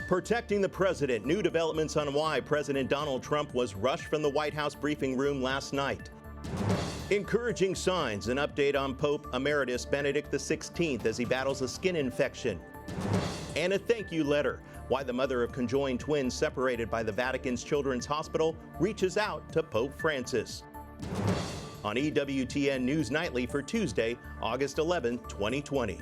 Protecting the president. New developments on why President Donald Trump was rushed from the White House briefing room last night. Encouraging signs. An update on Pope Emeritus Benedict XVI as he battles a skin infection. And a thank you letter. Why the mother of conjoined twins separated by the Vatican's Children's Hospital reaches out to Pope Francis. On EWTN News Nightly for Tuesday, August 11, 2020.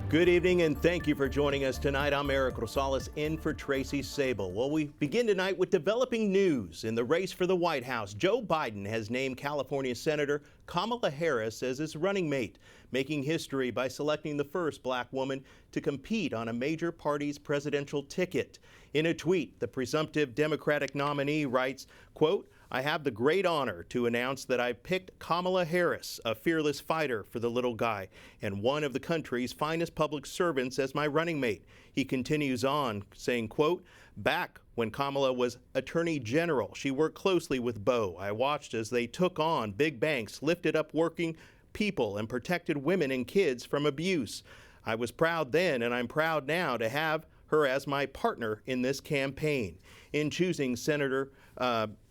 Good evening and thank you for joining us tonight. I'm Eric Rosales in for Tracy Sable. Well, we begin tonight with developing news. In the race for the White House, Joe Biden has named California Senator Kamala Harris as his running mate, making history by selecting the first black woman to compete on a major party's presidential ticket. In a tweet, the presumptive Democratic nominee writes, quote, "I have the great honor to announce that I picked Kamala Harris, a fearless fighter for the little guy, and one of the country's finest public servants as my running mate." He continues on saying, quote, "Back when Kamala was Attorney General, she worked closely with Beau. I watched as they took on big banks, lifted up working people, and protected women and kids from abuse. I was proud then, and I'm proud now to have her as my partner in this campaign." In choosing Senator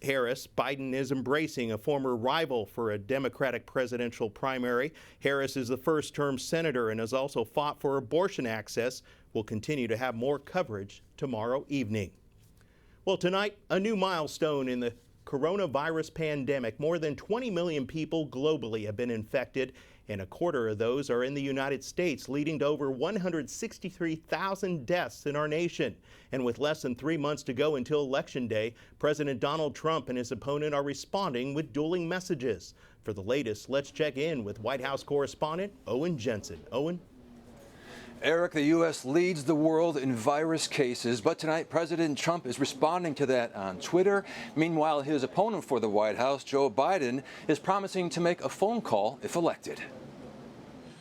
Harris, Biden is embracing a former rival for a Democratic presidential primary. Harris is the first-term senator and has also fought for abortion access. Will continue to have more coverage tomorrow evening. Well, tonight, a new milestone in the coronavirus pandemic. More than 20 million people globally have been infected, and a quarter of those are in the United States, leading to over 163,000 deaths in our nation. And with less than 3 months to go until Election Day, President Donald Trump and his opponent are responding with dueling messages. For the latest, let's check in with White House correspondent Owen Jensen. Owen? Eric, the U.S. leads the world in virus cases, but tonight President Trump is responding to that on Twitter. Meanwhile, his opponent for the White House, Joe Biden, is promising to make a phone call if elected.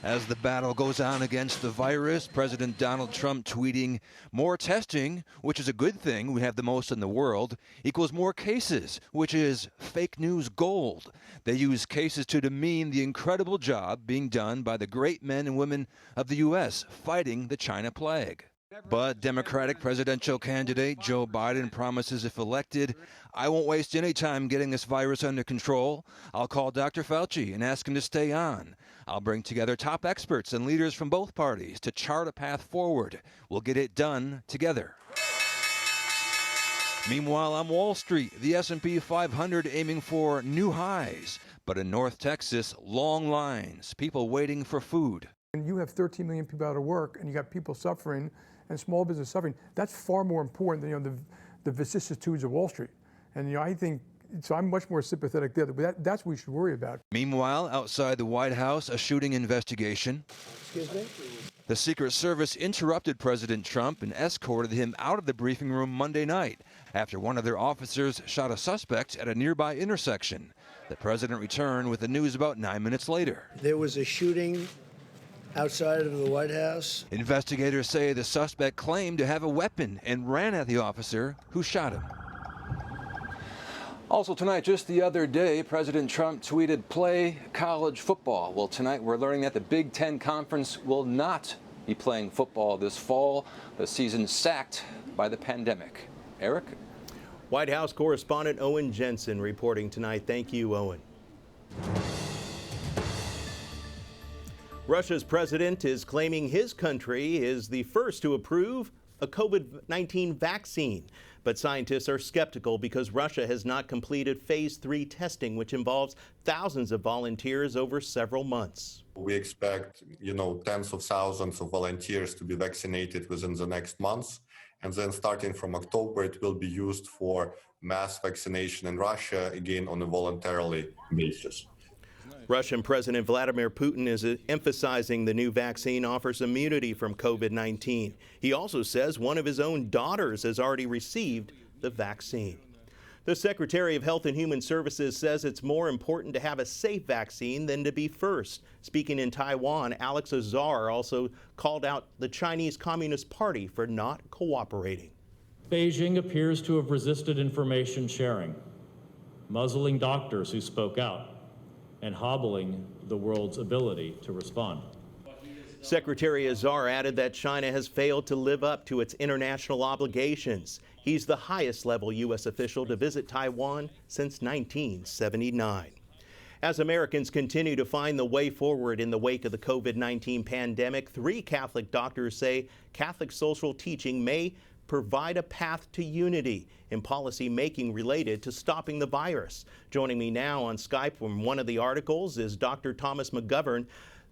As the battle goes on against the virus, President Donald Trump tweeting, "More testing, which is a good thing, we have the most in the world, equals more cases, which is fake news gold." They use cases to demean the incredible job being done by the great men and women of the U.S. fighting the China plague. But Democratic presidential candidate Joe Biden promises if elected, "I won't waste any time getting this virus under control. I'll call Dr. Fauci and ask him to stay on. I'll bring together top experts and leaders from both parties to chart a path forward. We'll get it done together." Meanwhile, on Wall Street, the S&P 500 aiming for new highs. But in North Texas, long lines, people waiting for food. When you have 13 million people out of work and you got people suffering and small business suffering, that's far more important than the vicissitudes of Wall Street. And I think, so I'm much more sympathetic there, but that's what we should worry about. Meanwhile, outside the White House, a shooting investigation. Excuse me? The Secret Service interrupted President Trump and escorted him out of the briefing room Monday night after one of their officers shot a suspect at a nearby intersection. The president returned with the news about 9 minutes later. There was a shooting outside of the White House. Investigators say the suspect claimed to have a weapon and ran at the officer who shot him. Also tonight, just the other day, President Trump tweeted, "Play college football." Well, tonight we're learning that the Big Ten Conference will not be playing football this fall. The season sacked by the pandemic. Eric? White House correspondent Owen Jensen reporting tonight. Thank you, Owen. Russia's president is claiming his country is the first to approve a COVID-19 vaccine. But scientists are skeptical because Russia has not completed phase 3 testing, which involves thousands of volunteers over several months. We expect, tens of thousands of volunteers to be vaccinated within the next months. And then starting from October, it will be used for mass vaccination in Russia, again, on a voluntarily basis. Russian President Vladimir Putin is emphasizing the new vaccine offers immunity from COVID-19. He also says one of his own daughters has already received the vaccine. The Secretary of Health and Human Services says it's more important to have a safe vaccine than to be first. Speaking in Taiwan, Alex Azar also called out the Chinese Communist Party for not cooperating. Beijing appears to have resisted information sharing. muzzling doctors who spoke out, and hobbling the world's ability to respond. Secretary Azar added that China has failed to live up to its international obligations. He's the highest level U.S. official to visit Taiwan since 1979. As Americans continue to find the way forward in the wake of the COVID-19 pandemic, 3 Catholic doctors say Catholic social teaching may provide a path to unity in policy making related to stopping the virus. Joining me now on Skype from one of the articles is Dr. Thomas McGovern,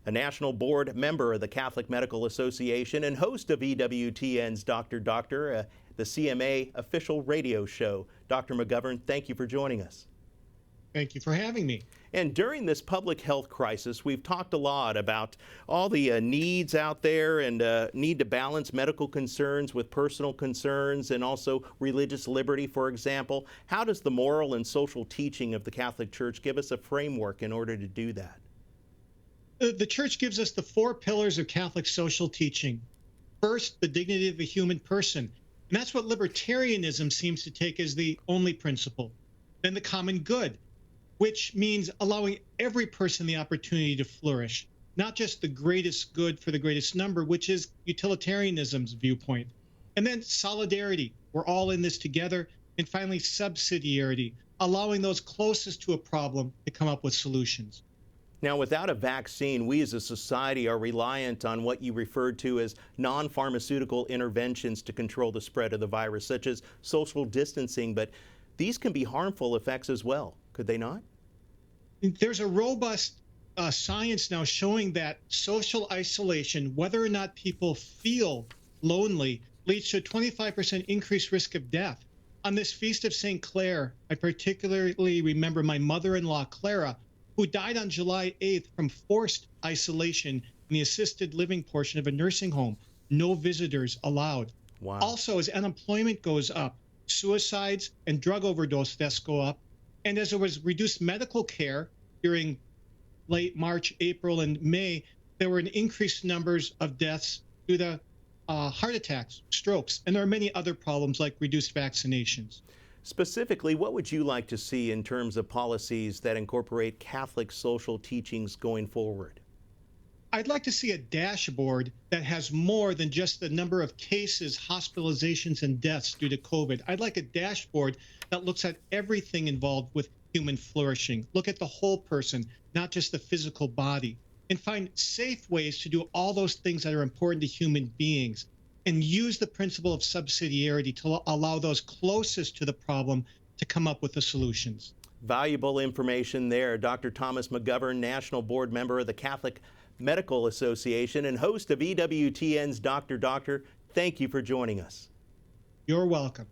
a national board member of the Catholic Medical Association and host of EWTN's Dr. Doctor, the CMA official radio show. Dr. McGovern, thank you for joining us. Thank you for having me. And during this public health crisis, we've talked a lot about all the needs out there and need to balance medical concerns with personal concerns and also religious liberty, for example. How does the moral and social teaching of the Catholic Church give us a framework in order to do that? The Church gives us the 4 pillars of Catholic social teaching. First, the dignity of the human person. And that's what libertarianism seems to take as the only principle. Then the common good, which means allowing every person the opportunity to flourish, not just the greatest good for the greatest number, which is utilitarianism's viewpoint. And then solidarity, we're all in this together. And finally, subsidiarity, allowing those closest to a problem to come up with solutions. Now, without a vaccine, we as a society are reliant on what you referred to as non-pharmaceutical interventions to control the spread of the virus, such as social distancing, but these can be harmful effects as well, could they not? There's a robust science now showing that social isolation, whether or not people feel lonely, leads to a 25% increased risk of death. On this Feast of St. Clare, I particularly remember my mother-in-law, Clara, who died on July 8th from forced isolation in the assisted living portion of a nursing home. No visitors allowed. Wow. Also, as unemployment goes up, suicides and drug overdose deaths go up. And as there was reduced medical care during late March, April, and May, there were an increased numbers of deaths due to heart attacks, strokes, and there are many other problems like reduced vaccinations. Specifically, what would you like to see in terms of policies that incorporate Catholic social teachings going forward? I'd like to see a dashboard that has more than just the number of cases, hospitalizations, and deaths due to COVID. I'd like a dashboard that looks at everything involved with human flourishing. Look at the whole person, not just the physical body, and find safe ways to do all those things that are important to human beings, and use the principle of subsidiarity to allow those closest to the problem to come up with the solutions. Valuable information there. Dr. Thomas McGovern, National Board Member of the Catholic Medical Association and host of EWTN's Dr. Doctor. Thank you for joining us. You're welcome.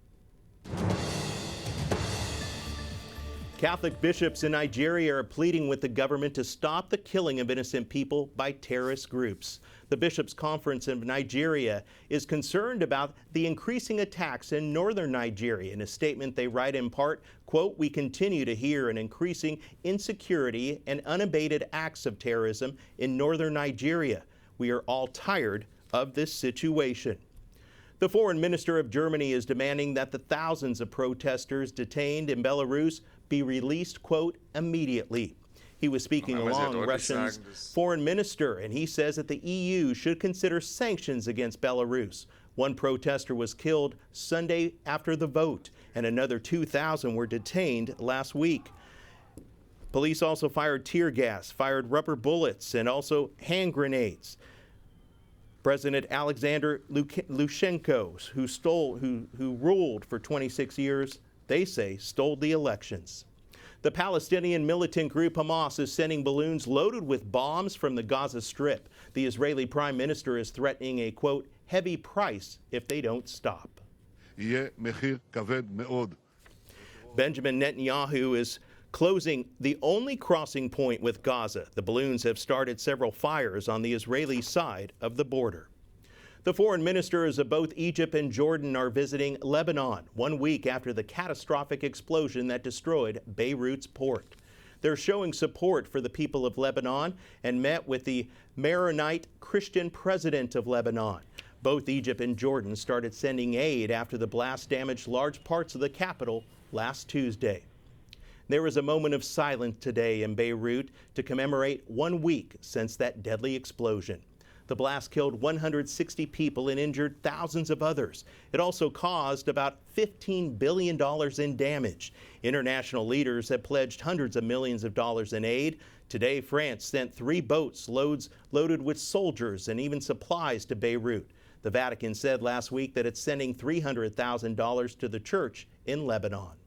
Catholic bishops in Nigeria are pleading with the government to stop the killing of innocent people by terrorist groups. The Bishops' Conference of Nigeria is concerned about the increasing attacks in northern Nigeria. In a statement, they write in part, quote, "We continue to hear an increasing insecurity and unabated acts of terrorism in northern Nigeria. We are all tired of this situation." The foreign minister of Germany is demanding that the thousands of protesters detained in Belarus be released, quote, immediately. He was speaking along Russia's foreign minister, and he says that the EU should consider sanctions against Belarus. One protester was killed Sunday after the vote, and another 2,000 were detained last week. Police also fired tear gas, fired rubber bullets, and also hand grenades. President Alexander Lukashenko, who ruled for 26 years, they say stole the elections. The Palestinian militant group Hamas is sending balloons loaded with bombs from the Gaza Strip. The Israeli Prime Minister is threatening a, quote, heavy price if they don't stop. Benjamin Netanyahu is closing the only crossing point with Gaza. The balloons have started several fires on the Israeli side of the border. The foreign ministers of both Egypt and Jordan are visiting Lebanon 1 week after the catastrophic explosion that destroyed Beirut's port. They're showing support for the people of Lebanon and met with the Maronite Christian president of Lebanon. Both Egypt and Jordan started sending aid after the blast damaged large parts of the capital last Tuesday. There was a moment of silence today in Beirut to commemorate 1 week since that deadly explosion. The blast killed 160 people and injured thousands of others. It also caused about $15 billion in damage. International leaders have pledged hundreds of millions of dollars in aid. Today, France sent 3 boats loaded with soldiers and even supplies to Beirut. The Vatican said last week that it's sending $300,000 to the church in Lebanon.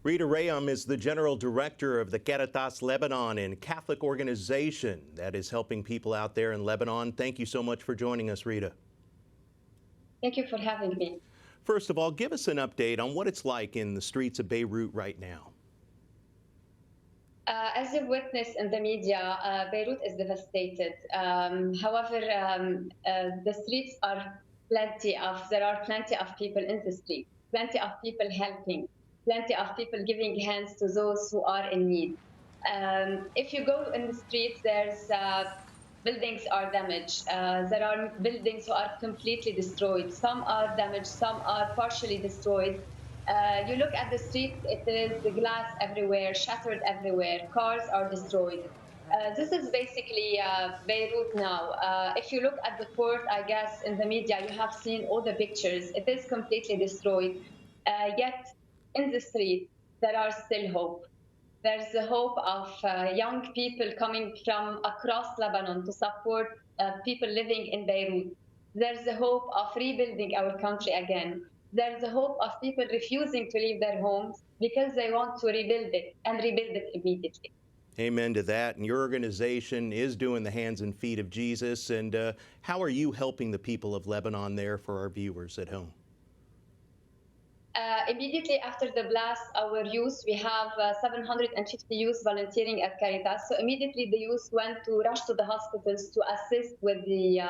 Rita Rhayem is the general director of the Caritas Lebanon, a Catholic organization that is helping people out there in Lebanon. Thank you so much for joining us, Rita. Thank you for having me. First of all, give us an update on what it's like in the streets of Beirut right now. As you've witnessed in the media, Beirut is devastated. However, the streets are there are plenty of people in the street, plenty of people helping, plenty of people giving hands to those who are in need. If you go in the streets, there's buildings are damaged. There are buildings who are completely destroyed. Some are damaged, some are partially destroyed. You look at the streets, it is the glass everywhere, shattered everywhere. Cars are destroyed. This is basically Beirut now. If you look at the port, I guess in the media, you have seen all the pictures. It is completely destroyed. Yet in the street, there are still hope. There's the hope of young people coming from across Lebanon to support people living in Beirut. There's the hope of rebuilding our country again. There's the hope of people refusing to leave their homes because they want to rebuild it and rebuild it immediately. Amen to that. And your organization is doing the hands and feet of Jesus. And how are you helping the people of Lebanon there for our viewers at home? Immediately after the blast, our youth, we have 750 youth volunteering at Caritas. So immediately the youth went to rush to the hospitals to assist with the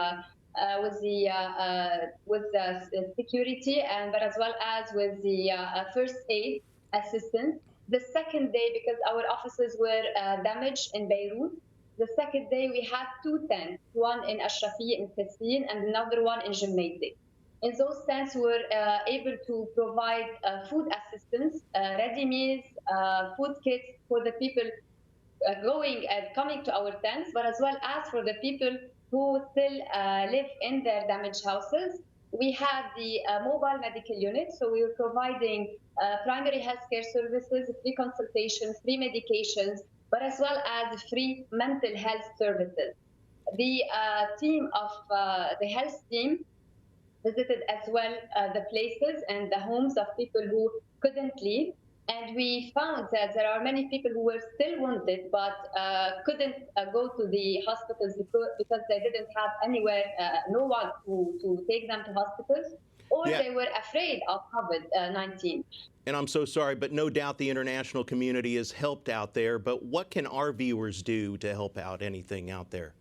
security, but as well as with the first aid assistance. The second day, because our offices were damaged in Beirut, the second day we had 2 tents, one in Ashrafiyya in Tessin and another one in Jumeirah. In those tents, we were able to provide food assistance, ready meals, food kits for the people coming to our tents, but as well as for the people who still live in their damaged houses. We had the mobile medical unit, so we were providing primary healthcare services, free consultations, free medications, but as well as free mental health services. The team of the health team visited as well the places and the homes of people who couldn't leave. And we found that there are many people who were still wounded but couldn't go to the hospitals because they didn't have anywhere, no one to take them to hospitals, or they were afraid of COVID-19. And I'm so sorry, but no doubt the international community has helped out there. But what can our viewers do to help out anything out there?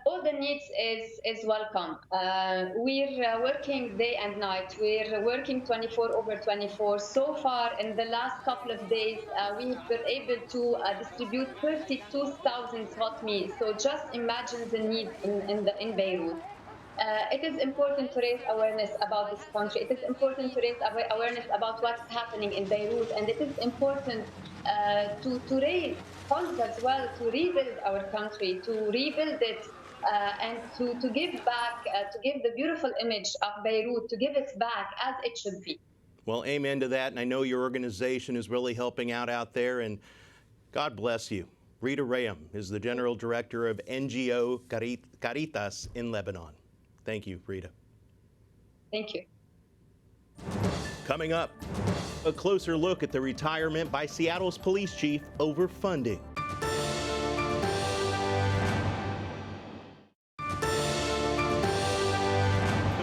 All the needs is welcome. We're working day and night. We're working 24/24. So far, in the last couple of days, we've been able to distribute 32,000 hot meals. So just imagine the need in Beirut. It is important to raise awareness about this country. It is important to raise awareness about what's happening in Beirut, and it is important to raise funds as well to rebuild our country, to rebuild it, and to give back, to give the beautiful image of Beirut, to give it back as it should be. Well, amen to that. And I know your organization is really helping out there, and God bless you. Rita Rhayem is the General Director of NGO Caritas in Lebanon. Thank you, Rita. Thank you. Coming up, a closer look at the retirement by Seattle's police chief over funding. The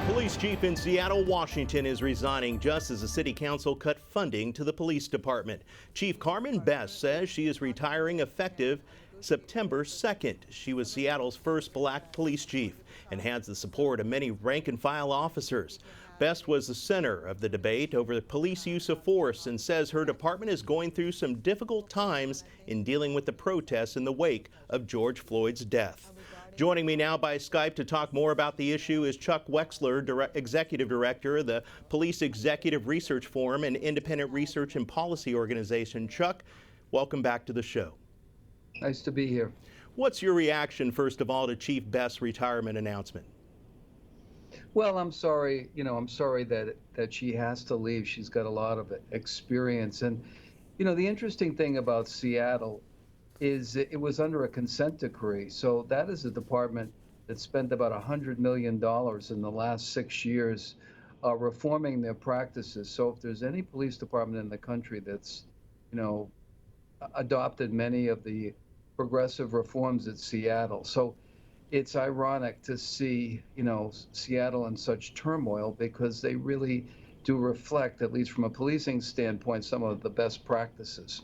police chief in Seattle, Washington is resigning just as the city council cut funding to the police department. Chief Carmen Best says she is retiring effective September 2nd. She was Seattle's first black police chief and has the support of many rank-and-file officers. Best was the center of the debate over the police use of force and says her department is going through some difficult times in dealing with the protests in the wake of George Floyd's death. Joining me now by Skype to talk more about the issue is Chuck Wexler, Executive Director of the Police Executive Research Forum, an independent research and policy organization. Chuck, welcome back to the show. Nice to be here. What's your reaction, first of all, to Chief Best's retirement announcement? Well, I'm sorry, I'm sorry that she has to leave. She's got a lot of experience. And, the interesting thing about Seattle is it was under a consent decree. So that is a department that spent about $100 million in the last 6 years reforming their practices. So if there's any police department in the country that's, adopted many of the progressive reforms, it's Seattle. So it's ironic to see, Seattle in such turmoil, because they really do reflect, at least from a policing standpoint, some of the best practices.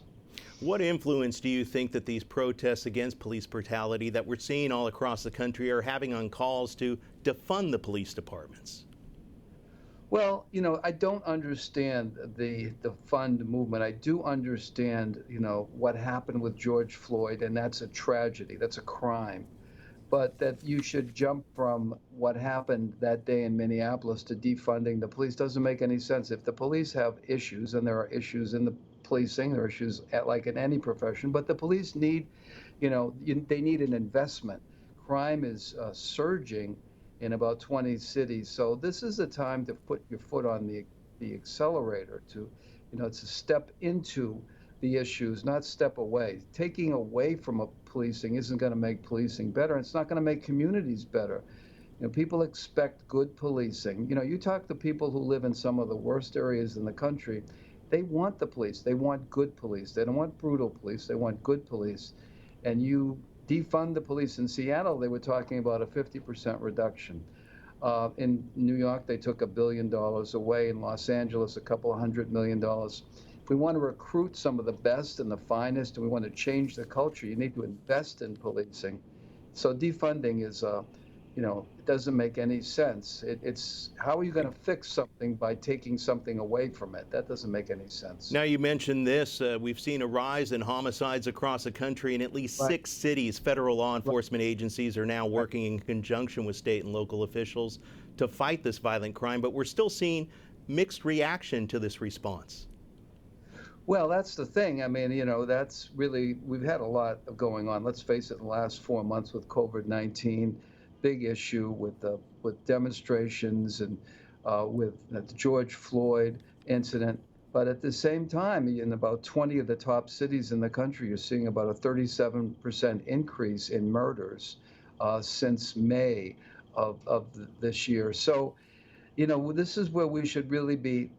What influence do you think that these protests against police brutality that we're seeing all across the country are having on calls to defund the police departments? Well, I don't understand the fund movement. I do understand, what happened with George Floyd, and that's a tragedy. That's a crime. But that you should jump from what happened that day in Minneapolis to defunding the police doesn't make any sense. If the police have issues, and there are issues in the policing, there are issues like in any profession, but the police need, they need an investment. Crime is surging in about 20 cities. So this is a time to put your foot on the accelerator, to step into the issues, not step away. Taking away from policing isn't going to make policing better. It's not going to make communities better. People expect good policing. You talk to people who live in some of the worst areas in the country, they want the police. They want good police. They don't want brutal police. They want good police. And you defund the police. In Seattle, they were talking about a 50% reduction. In New York, they took $1 billion away. In Los Angeles, a couple of $100 million. If we want to recruit some of the best and the finest, and we want to change the culture, you need to invest in policing. So defunding is, it doesn't make any sense. It's how are you going to fix something by taking something away from it? That doesn't make any sense. Now, you mentioned this. We've seen a rise in homicides across the country. In at least 6 cities, federal law enforcement agencies are now working in conjunction with state and local officials to fight this violent crime. But we're still seeing mixed reaction to this response. Well, that's the thing. I mean, that's really, we've had a lot going on. Let's face it, in the last 4 months with COVID-19, big issue with demonstrations and with the George Floyd incident. But at the same time, in about 20 of the top cities in the country, you're seeing about a 37% increase in murders since May of this year. So, this is where we should really be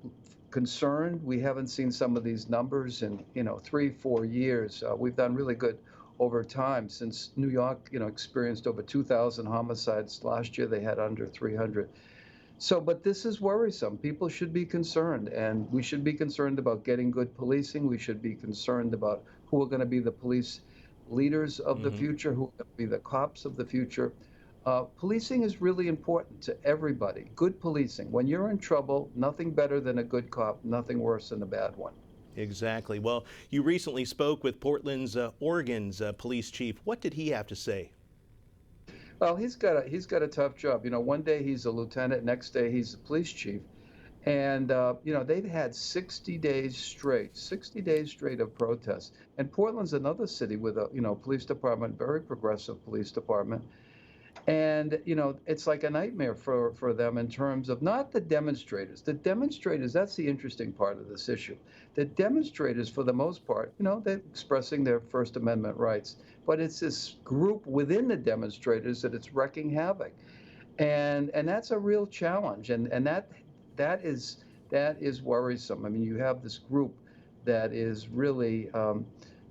concerned. We haven't seen some of these numbers in 3-4 years. We've done really good over time since New York experienced over 2,000 homicides last year. They had under 300. So, but this is worrisome. People should be concerned, and we should be concerned about getting good policing. We should be concerned about who are going to be the police leaders of the future, who are going to be the cops of the future. Policing is really important to everybody. Good policing. When you're in trouble, nothing better than a good cop, nothing worse than a bad one. Exactly. Well, you recently spoke with Portland's, Oregon's police chief. What did he have to say? Well, he's got a tough job. One day he's a lieutenant, next day he's a police chief. And, they've had 60 days straight of protests. And Portland's another city with a, police department, very progressive police department. And, it's like a nightmare for them in terms of not the demonstrators. The demonstrators, that's the interesting part of this issue. The demonstrators, for the most part, they're expressing their First Amendment rights. But it's this group within the demonstrators that it's wreaking havoc. And that's a real challenge. And that is worrisome. I mean, you have this group that is really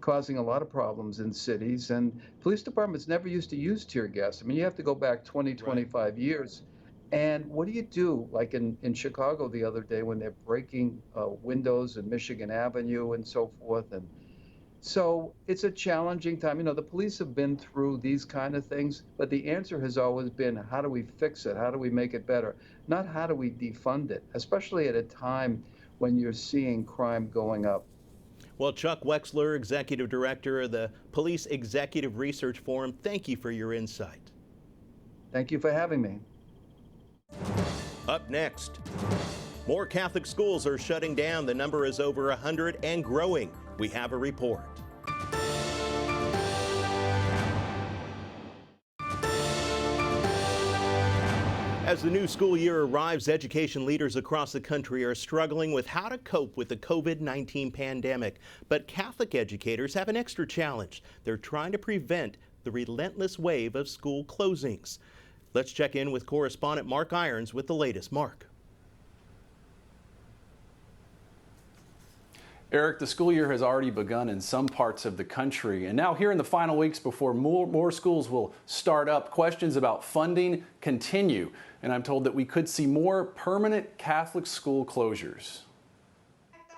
causing a lot of problems in cities, and police departments never used to use tear gas. I mean, you have to go back 20, 25 years. And what do you do, like in Chicago the other day when they're breaking windows in Michigan Avenue and so forth? And so it's a challenging time. The police have been through these kind of things, but the answer has always been, how do we fix it? How do we make it better? Not how do we defund it, especially at a time when you're seeing crime going up. Well, Chuck Wexler, Executive Director of the Police Executive Research Forum, thank you for your insight. Thank you for having me. Up next, more Catholic schools are shutting down. The number is over 100 and growing. We have a report. As the new school year arrives, education leaders across the country are struggling with how to cope with the COVID-19 pandemic. But Catholic educators have an extra challenge. They're trying to prevent the relentless wave of school closings. Let's check in with correspondent Mark Irons with the latest. Mark. Eric, the school year has already begun in some parts of the country, and now here in the final weeks before more schools will start up, questions about funding continue, and I'm told that we could see more permanent Catholic school closures.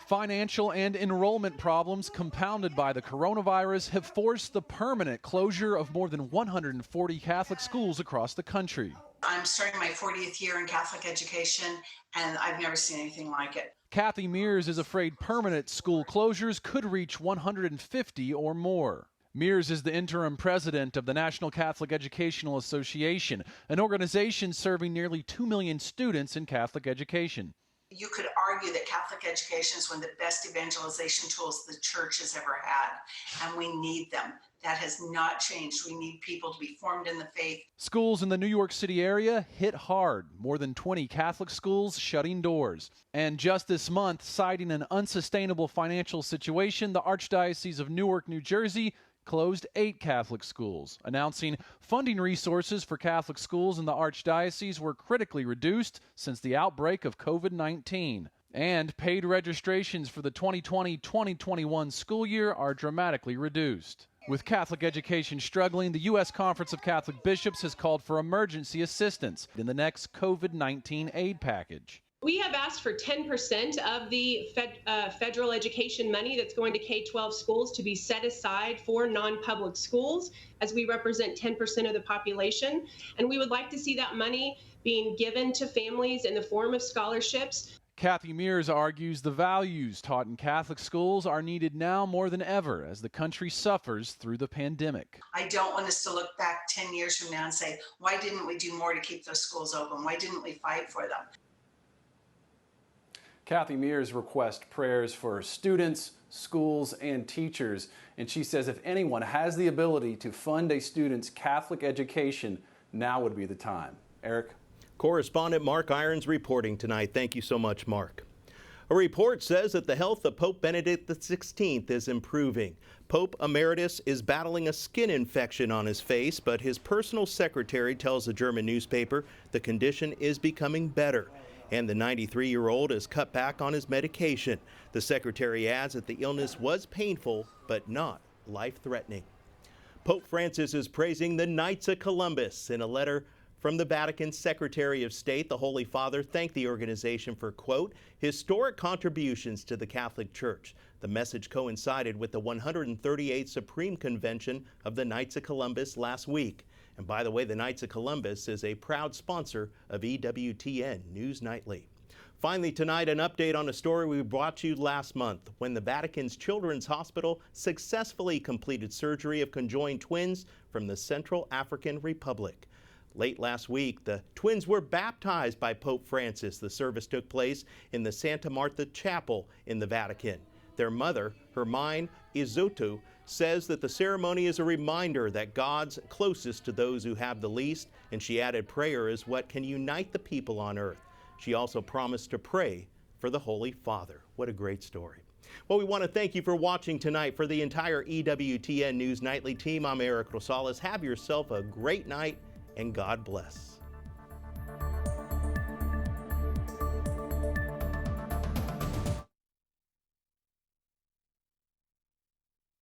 Financial and enrollment problems compounded by the coronavirus have forced the permanent closure of more than 140 Catholic schools across the country. I'm starting my 40th year in Catholic education, and I've never seen anything like it. Kathy Mears is afraid permanent school closures could reach 150 or more. Mears is the interim president of the National Catholic Educational Association, an organization serving nearly 2 million students in Catholic education. You could argue that Catholic education is one of the best evangelization tools the church has ever had, and we need them. That has not changed. We need people to be formed in the faith. Schools in the New York City area hit hard, more than 20 Catholic schools shutting doors. And just this month, citing an unsustainable financial situation, the Archdiocese of Newark, New Jersey closed 8 Catholic schools, announcing funding resources for Catholic schools in the Archdiocese were critically reduced since the outbreak of COVID-19. And paid registrations for the 2020-2021 school year are dramatically reduced. With Catholic education struggling, the U.S. Conference of Catholic Bishops has called for emergency assistance in the next COVID-19 aid package. We have asked for 10% of the federal education money that's going to K-12 schools to be set aside for non-public schools, as we represent 10% of the population. And we would like to see that money being given to families in the form of scholarships. Kathy Mears argues the values taught in Catholic schools are needed now more than ever as the country suffers through the pandemic. I don't want us to look back 10 years from now and say, why didn't we do more to keep those schools open? Why didn't we fight for them? Kathy Mears requests prayers for students, schools, and teachers. And she says if anyone has the ability to fund a student's Catholic education, now would be the time. Eric? Correspondent Mark Irons reporting tonight. Thank you so much, Mark. A report says that the health of Pope Benedict XVI is improving. Pope Emeritus is battling a skin infection on his face, but his personal secretary tells the German newspaper the condition is becoming better. And the 93-year-old has cut back on his medication. The secretary adds that the illness was painful, but not life-threatening. Pope Francis is praising the Knights of Columbus. In a letter from the Vatican Secretary of State, the Holy Father thanked the organization for, quote, historic contributions to the Catholic Church. The message coincided with the 138th Supreme Convention of the Knights of Columbus last week. And by the way, the Knights of Columbus is a proud sponsor of EWTN News Nightly. Finally tonight, an update on a story we brought you last month when the Vatican's Children's Hospital successfully completed surgery of conjoined twins from the Central African Republic. Late last week, the twins were baptized by Pope Francis. The service took place in the Santa Marta Chapel in the Vatican. Their mother, Rhayem Izotu, says that the ceremony is a reminder that God's closest to those who have the least, and she added prayer is what can unite the people on earth. She also promised to pray for the Holy Father. What a great story. Well, we want to thank you for watching tonight. For the entire EWTN News Nightly team, I'm Eric Rosales. Have yourself a great night, and God bless.